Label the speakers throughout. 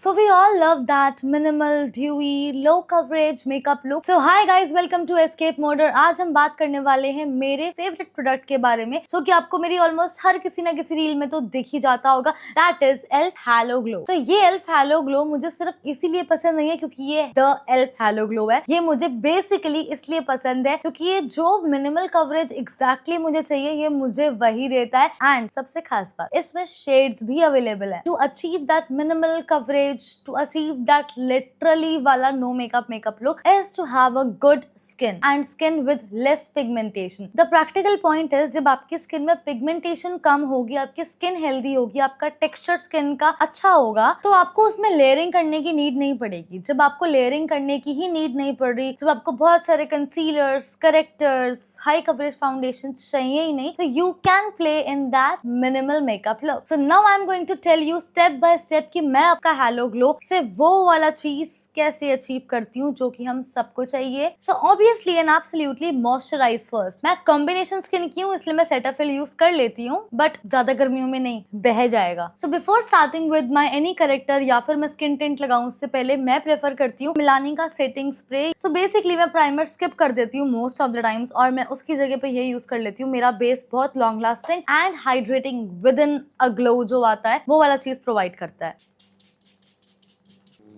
Speaker 1: So we all love that minimal, dewy, low coverage makeup look. So hi guys, welcome to Escape Mode। और आज हम बात करने वाले हैं मेरे फेवरेट प्रोडक्ट के बारे में जो कि आपको मेरी ऑलमोस्ट हर किसी ना किसी रील में तो दिख ही जाता होगा। That is elf hello glow. तो ये एल्फ हैलो ग्लो मुझे सिर्फ इसीलिए पसंद नहीं है क्योंकि ये द एल्फ हैलो ग्लो है। ये मुझे बेसिकली इसलिए पसंद है क्योंकि ये जो मिनिमल कवरेज एग्जैक्टली मुझे चाहिए ये मुझे वही देता है। एंड सबसे खास बात, इसमें शेड्स भी अवेलेबल है। To achieve that minimal coverage, to achieve that literally wala no makeup look is to have a good skin and skin with less pigmentation. The practical point is जब आपकी skin में pigmentation कम होगी, आपकी skin healthy होगी, आपका texture skin का अच्छा होगा, तो आपको उसमें लेयरिंग करने की नीड नहीं पड़ेगी। जब आपको लेयरिंग करने की ही नीड नहीं पड़ रही, जब आपको बहुत सारे concealers, correctors, high coverage foundation चाहिए ही नहीं, तो you can play in that minimal makeup look. So now I am going to tell you step by step कि मैं आपका हैलो ग्लो से वो वाला चीज कैसे अचीव करती हूँ जो कि हम सबको चाहिए। So obviously and absolutely moisturize first. मैं कॉम्बिनेशन स्किन की हूँ इसलिए मैं सेटाफिल यूज कर लेती हूँ, बट ज्यादा गर्मियों में नहीं, बह जाएगा। So before starting with my any character या फिर मैं स्किन टिंट लगाऊं उससे पहले मैं प्रेफर करती हूँ मिलानी का सेटिंग स्प्रे। सो बेसिकली मैं प्राइमर स्किप कर देती हूँ मोस्ट ऑफ द टाइम्स और मैं उसकी जगह पे ये यूज कर लेती हूँ। मेरा बेस बहुत long lasting and hydrating with in a glow जो आता है वो वाला चीज प्रोवाइड करता है।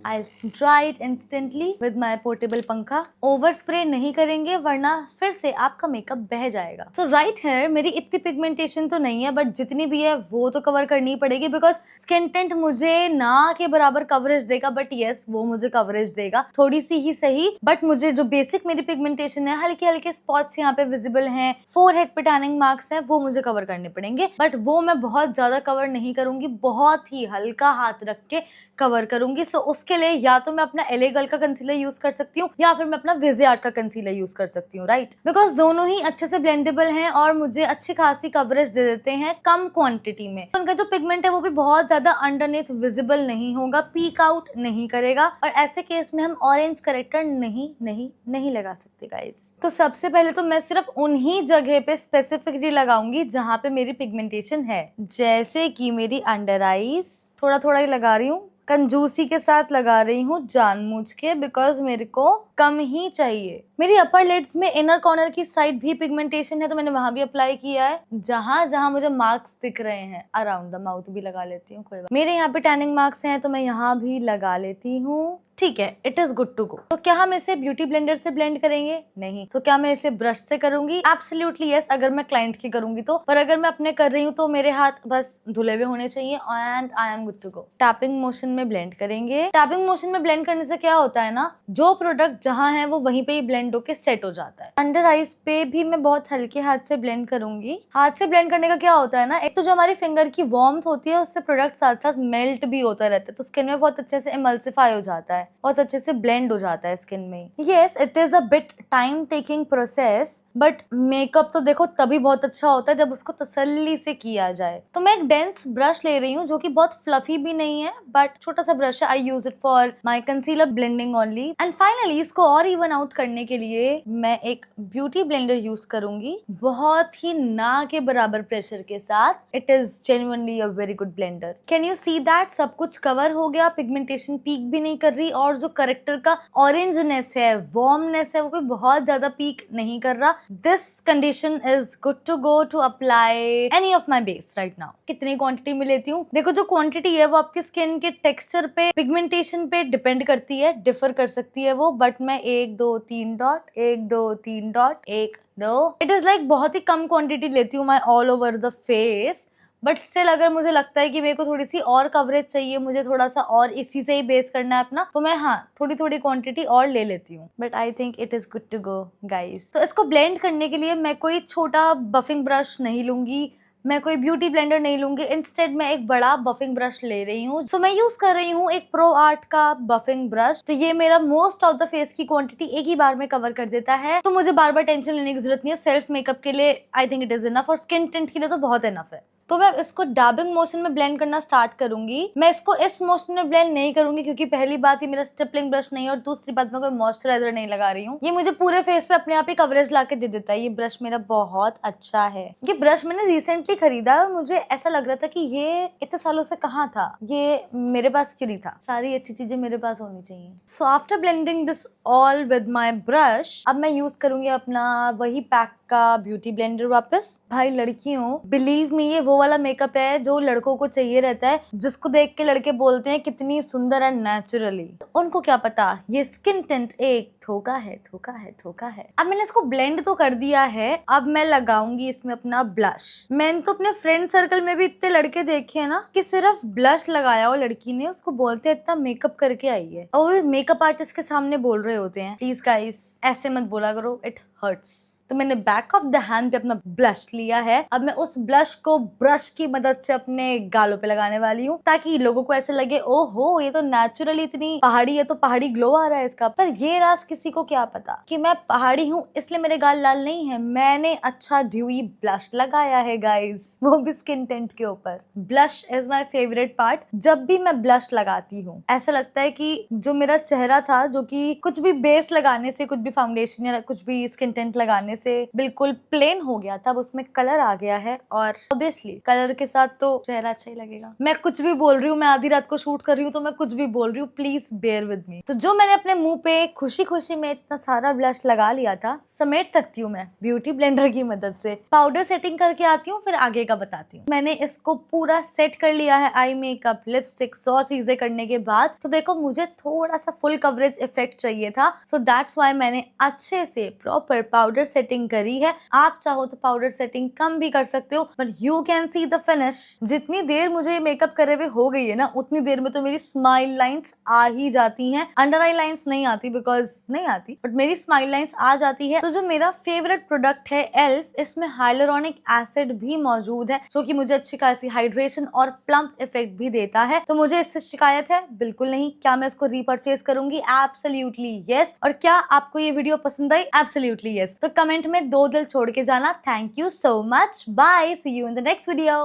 Speaker 1: I'll dry it instantly with my portable पंखा। ओवर स्प्रे नहीं करेंगे वरना फिर से आपका मेकअप बह जाएगा। So right here मेरी इतनी पिगमेंटेशन तो नहीं है, बट जितनी भी है वो तो कवर करनी पड़ेगी बिकॉज स्किन टिंट मुझे ना के बराबर कवरेज देगा, बट यस वो मुझे कवरेज देगा, थोड़ी सी ही सही। बट मुझे जो बेसिक मेरी पिगमेंटेशन है, हल्के हल्के स्पॉट्स यहाँ पे विजिबल हैं, फोरहेड पे टैनिंग मार्क्स हैं, वो मुझे कवर करने पड़ेंगे। बट वो मैं बहुत ज्यादा कवर नहीं करूंगी, बहुत ही हल्का हाथ रख के कवर करूंगी। सो उसके लिए या तो मैं अपना LA गर्ल का कंसीलर यूज कर सकती हूँ या फिर मैं अपना विजिआर्ट का कंसीलर यूज कर सकती हूँ, राइट? बिकॉज दोनों ही अच्छे से ब्लेंडेबल हैं और मुझे अच्छी खासी कवरेज दे देते हैं कम क्वांटिटी में। उनका जो पिगमेंट है वो भी बहुत ज्यादा अंडरनेथ विजिबल नहीं होगा, पीक आउट नहीं करेगा, और ऐसे केस में हम ऑरेंज करेक्टर नहीं लगा सकते गाइस। तो सबसे पहले तो मैं सिर्फ उन्हीं जगह पे स्पेसिफिकली लगाऊंगी जहां पे मेरी पिगमेंटेशन है, जैसे कि मेरी अंडर आईज थोड़ा थोड़ा ही लगा रही हूँ, कंजूसी के साथ लगा रही हूँ जानबूझ के बिकॉज मेरे को कम ही चाहिए। मेरी अपर लिड्स में इनर कॉर्नर की साइड भी पिगमेंटेशन है तो मैंने वहां भी अप्लाई किया है। जहां जहां मुझे मार्क्स दिख रहे हैं अराउंड द माउथ भी लगा लेती हूँ, कोई बात। मेरे यहाँ पे टैनिंग मार्क्स हैं तो मैं यहाँ भी लगा लेती हूँ, ठीक है, it is good to go. तो क्या हम इसे ब्यूटी ब्लेंडर से ब्लेंड करेंगे? नहीं। तो क्या मैं इसे ब्रश से करूंगी? एब्सोल्युटली यस, अगर मैं क्लाइंट की करूंगी तो। पर अगर मैं अपने कर रही हूँ तो मेरे हाथ बस धुले हुए होने चाहिए and I am good to go. Tapping motion में ब्लेंड करेंगे। टैपिंग मोशन में ब्लेंड करने से क्या होता है ना, जो प्रोडक्ट जहां है वो वहीं पे ही ब्लेंड होके सेट हो जाता है। अंडर आईज पे भी मैं बहुत हल्के हाथ से ब्लेंड करूंगी। हाथ से ब्लेंड करने का क्या होता है ना, एक तो जो हमारी फिंगर की वार्मथ होती है उससे प्रोडक्ट साथ साथ मेल्ट भी होता रहता है तो स्किन में बहुत अच्छे से इमल्सिफाई हो जाता है, बहुत अच्छे से ब्लेंड हो जाता है स्किन में। Yes, it is a bit time taking process, but makeup तो देखो तभी बहुत अच्छा होता है जब उसको तसल्ली से किया जाए। तो मैं एक डेंस ब्रश ले रही हूँ जो कि बहुत फ्लफी भी नहीं है, बट छोटा सा ब्रश है। I use it for my concealer blending only. And finally इसको और इवन आउट करने के लिए मैं एक ब्यूटी ब्लेंडर यूज करूंगी, बहुत ही ना के बराबर प्रेशर के साथ। It is genuinely a very good blender. Can you see that? सब कुछ कवर हो गया, पिगमेंटेशन पीक भी नहीं कर रही और जो करेक्टर का ऑरेंजनेस है, वार्मनेस है, वो भी बहुत ज्यादा पीक नहीं कर रहा। This condition is good to go to apply any of my base right now. कितनी क्वांटिटी में लेती हूँ? देखो जो क्वांटिटी है वो आपकी स्किन के टेक्सचर पे, पिगमेंटेशन पे डिपेंड करती है, डिफर कर सकती है वो, बट मैं 1 2 3 dot 1 2 3 dot 1 2, it is like बहुत ही कम क्वांटिटी लेती हूँ मैं all over the face. But still अगर मुझे लगता है कि मेरे को थोड़ी सी और कवरेज चाहिए, मुझे थोड़ा सा और इसी से ही बेस करना है अपना, तो मैं हाँ थोड़ी थोड़ी क्वांटिटी और ले लेती हूँ। But I think it is good to go guys. तो इसको ब्लेंड करने के लिए मैं कोई छोटा बफिंग ब्रश नहीं लूंगी, मैं कोई ब्यूटी ब्लेंडर नहीं लूंगी, इंस्टेड मैं एक बड़ा बफिंग ब्रश ले रही हूँ। सो मैं यूज कर रही हूँ एक प्रो आर्ट का बफिंग ब्रश। तो ये मेरा मोस्ट ऑफ द फेस की क्वांटिटी एक ही बार में कवर कर देता है, तो मुझे बार बार टेंशन लेने की जरूरत नहीं है। सेल्फ मेकअप के लिए आई थिंक इट इज इनफ और स्किन टिंट के लिए तो बहुत इनफ है। तो मैं इसको डैबिंग मोशन में ब्लेंड करना स्टार्ट करूंगी। मैं इसको इस मोशन में ब्लेंड नहीं करूंगी क्योंकि पहली बात ये मेरा स्टिपलिंग ब्रश नहीं है और दूसरी बात मैं कोई मॉइस्चराइजर नहीं लगा रही हूँ। ये मुझे पूरे फेस पे अपने आप ही कवरेज ला के दे देता है। ये ब्रश मेरा बहुत अच्छा है। ये ब्रश मैंने रिसेंटली खरीदा और मुझे ऐसा लग रहा था कि ये इतने सालों से कहाँ था, ये मेरे पास क्यों नहीं था। सारी अच्छी चीजें मेरे पास होनी चाहिए। So after blending this all with my brush, अब मैं यूज करूंगी अपना वही पैक का ब्यूटी ब्लेंडर वापस। भाई लड़कियों, बिलीव मी, ये वो वाला मेकअप है जो लड़कों को चाहिए रहता है, जिसको देख के लड़के बोलते हैं कितनी सुंदर एंड नेचुरली। उनको क्या पता ये स्किन टिंट एक धोखा है, धोखा है, धोखा है। अब मैंने इसको ब्लेंड तो कर दिया है, अब मैं लगाऊंगी इसमें अपना ब्लश। मैंने तो अपने फ्रेंड सर्कल में भी इतने लड़के देखे हैं ना कि सिर्फ ब्लश लगाया हो लड़की ने, उसको बोलते हैं इतना मेकअप करके आई है, और वो मेकअप आर्टिस्ट के सामने बोल रहे होते हैं। प्लीज गाइस ऐसे मत बोला करो, इट हर्ट्स। तो मैंने बैक ऑफ द हैंड पे अपना ब्लश लिया है। अब मैं उस ब्लश को ब्रश की मदद से अपने गालों पे लगाने वाली हूँ ताकि लोगों को ऐसे लगे ओहो ये तो नेचुरली इतनी पहाड़ी है, तो पहाड़ी ग्लो आ रहा है इसका। पर ये राज किसी को क्या पता कि मैं पहाड़ी हूँ इसलिए मेरे गाल लाल नहीं है। मैंने अच्छा ड्यूई ब्लश लगाया है गाइज, वो भी स्किन टिंट के ऊपर। Blush is my favourite part. जब भी मैं ब्लश लगाती हूँ ऐसा लगता है कि जो मेरा चेहरा था, जो कि कुछ भी बेस लगाने से, कुछ भी फाउंडेशन या कुछ भी स्किन टिंट लगाने से बिल्कुल प्लेन हो गया था, उसमें कलर आ गया है। और ऑब्वियसली कलर के साथ तो चेहरा अच्छा ही लगेगा। मैं कुछ भी बोल रही हूँ, मैं आधी रात को शूट कर रही हूँ तो मैं कुछ भी बोल रही हूँ, प्लीज बेयर विद मी। तो जो मैंने अपने मुंह पे खुशी खुशी में इतना सारा ब्लश लगा लिया था, समेट सकती हूँ मैं ब्यूटी ब्लेंडर की मदद से। पाउडर सेटिंग करके आती हूँ, फिर आगे का बताती हूँ। मैंने इसको पूरा सेट कर लिया है, आई मेकअप, लिपस्टिक, 100 चीजें करने के बाद। तो देखो मुझे थोड़ा सा फुल कवरेज इफेक्ट चाहिए था, सो दैट्स व्हाई मैंने अच्छे से प्रॉपर पाउडर सेटिंग करी है। आप चाहो तो पाउडर सेटिंग कम भी कर सकते हो, but you can see the finish. जितनी देर मुझे मेकअप करे हुए हो गई है ना, उतनी देर में तो मेरी स्माइल लाइंस आ ही जाती हैं। अंडर आई लाइंस नहीं आती बिकॉज नहीं आती, बट मेरी स्माइल लाइंस आ जाती है। तो जो मेरा फेवरेट प्रोडक्ट है एल्फ, इसमें हाइलुरोनिक एसिड भी मौजूद है जो कि मुझे अच्छी खासी हाइड्रेशन और प्लम्प इफेक्ट भी देता है। तो मुझे इससे शिकायत है बिल्कुल नहीं। क्या मैं इसको रीपरचेज करूंगी? Absolutely yes. और क्या आपको ये वीडियो पसंद आई? Absolutely yes. तो कमेंट में 2 दिल छोड़ के जाना। Thank you so much, bye, see you in the next video.